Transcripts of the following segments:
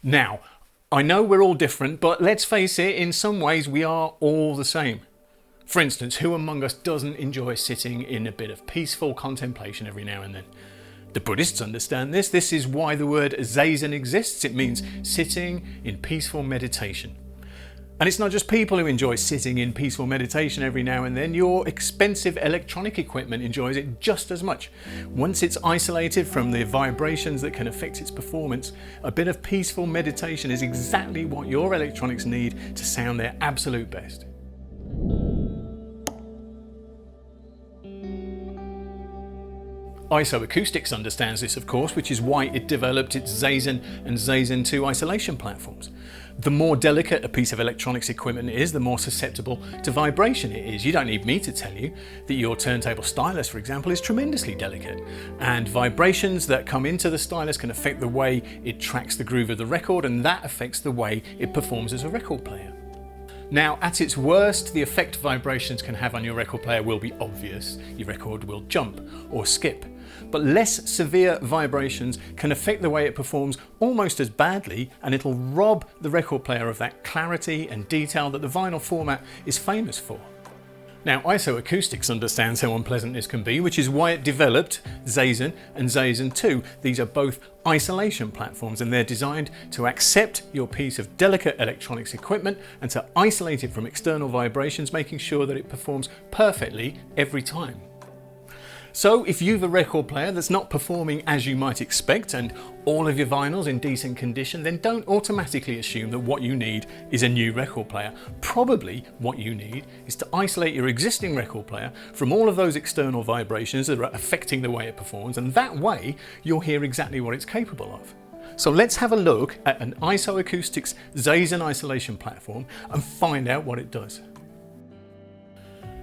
Now, I know we're all different, but let's face it, in some ways we are all the same. For instance, who among us doesn't enjoy sitting in a bit of peaceful contemplation every now and then? The Buddhists understand this. This is why the word zaZen exists. It means sitting in peaceful meditation. And it's not just people who enjoy sitting in peaceful meditation every now and then. Your expensive electronic equipment enjoys it just as much. Once it's isolated from the vibrations that can affect its performance, a bit of peaceful meditation is exactly what your electronics need to sound their absolute best. IsoAcoustics understands this, of course, which is why it developed its zaZen and zaZen 2 isolation platforms. The more delicate a piece of electronics equipment is, the more susceptible to vibration it is. You don't need me to tell you that your turntable stylus, for example, is tremendously delicate, and vibrations that come into the stylus can affect the way it tracks the groove of the record, and that affects the way it performs as a record player. Now, at its worst, the effect vibrations can have on your record player will be obvious. Your record will jump or skip. But less severe vibrations can affect the way it performs almost as badly, and it'll rob the record player of that clarity and detail that the vinyl format is famous for. Now, IsoAcoustics understands how unpleasant this can be, which is why it developed zaZen and zaZen 2. These are both isolation platforms, and they're designed to accept your piece of delicate electronics equipment and to isolate it from external vibrations, making sure that it performs perfectly every time. So if you've a record player that's not performing as you might expect and all of your vinyl's in decent condition, then don't automatically assume that what you need is a new record player. Probably what you need is to isolate your existing record player from all of those external vibrations that are affecting the way it performs, and that way you'll hear exactly what it's capable of. So let's have a look at an IsoAcoustics zaZen isolation platform and find out what it does.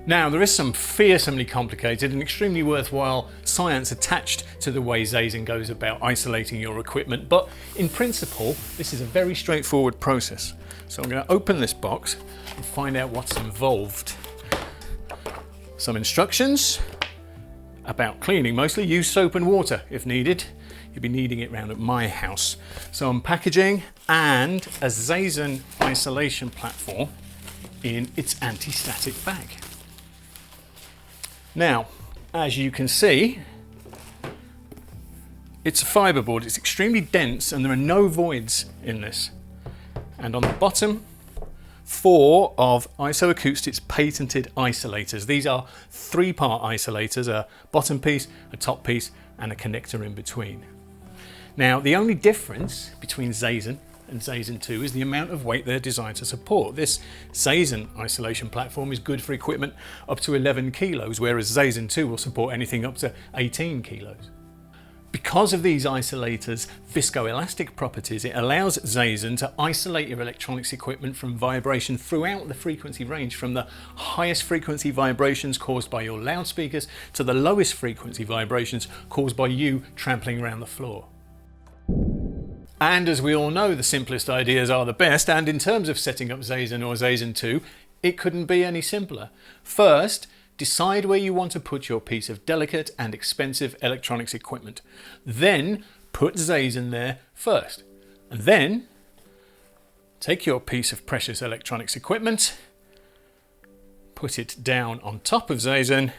Now, there is some fearsomely complicated and extremely worthwhile science attached to the way zaZen goes about isolating your equipment, but in principle, this is a very straightforward process. So I'm going to open this box and find out what's involved. Some instructions about cleaning mostly. Use soap and water if needed. You'll be needing it round at my house. Some packaging and a zaZen isolation platform in its anti-static bag. Now, as you can see, it's a fiberboard. It's extremely dense and there are no voids in this. And on the bottom, 4 of IsoAcoustics' patented isolators. These are 3-part isolators, a bottom piece, a top piece, and a connector in between. Now, the only difference between zaZen and zaZen 2 is the amount of weight they're designed to support. This zaZen isolation platform is good for equipment up to 11 kilos, whereas zaZen 2 will support anything up to 18 kilos. Because of these isolators' viscoelastic properties, it allows zaZen to isolate your electronics equipment from vibration throughout the frequency range, from the highest frequency vibrations caused by your loudspeakers to the lowest frequency vibrations caused by you trampling around the floor. And as we all know, the simplest ideas are the best, and in terms of setting up zaZen or zaZen 2, it couldn't be any simpler. First, decide where you want to put your piece of delicate and expensive electronics equipment. Then put zaZen there first. And then take your piece of precious electronics equipment, put it down on top of zaZen,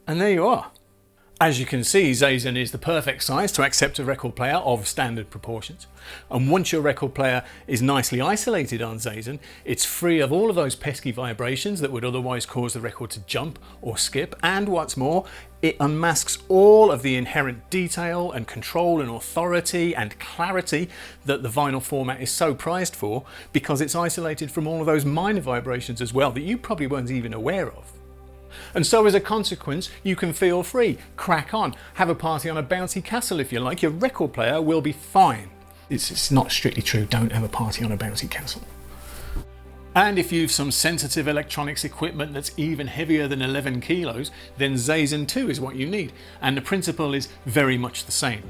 and there you are. As you can see, zaZen is the perfect size to accept a record player of standard proportions. And once your record player is nicely isolated on zaZen, it's free of all of those pesky vibrations that would otherwise cause the record to jump or skip. And what's more, it unmasks all of the inherent detail and control and authority and clarity that the vinyl format is so prized for, because it's isolated from all of those minor vibrations as well that you probably weren't even aware of. And so as a consequence, you can feel free, crack on, have a party on a bouncy castle if you like. Your record player will be fine. It's not strictly true, don't have a party on a bouncy castle. And if you've some sensitive electronics equipment that's even heavier than 11 kilos, then zaZen 2 is what you need. And the principle is very much the same.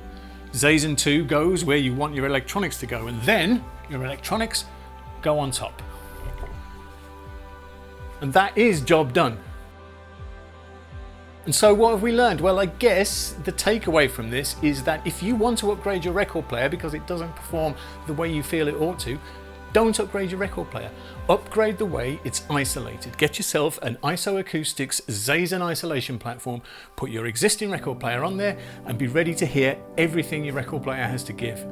zaZen 2 goes where you want your electronics to go, and then your electronics go on top. And that is job done. And so what have we learned? Well, I guess the takeaway from this is that if you want to upgrade your record player because it doesn't perform the way you feel it ought to, don't upgrade your record player. Upgrade the way it's isolated. Get yourself an IsoAcoustics zaZen isolation platform, put your existing record player on there, and be ready to hear everything your record player has to give.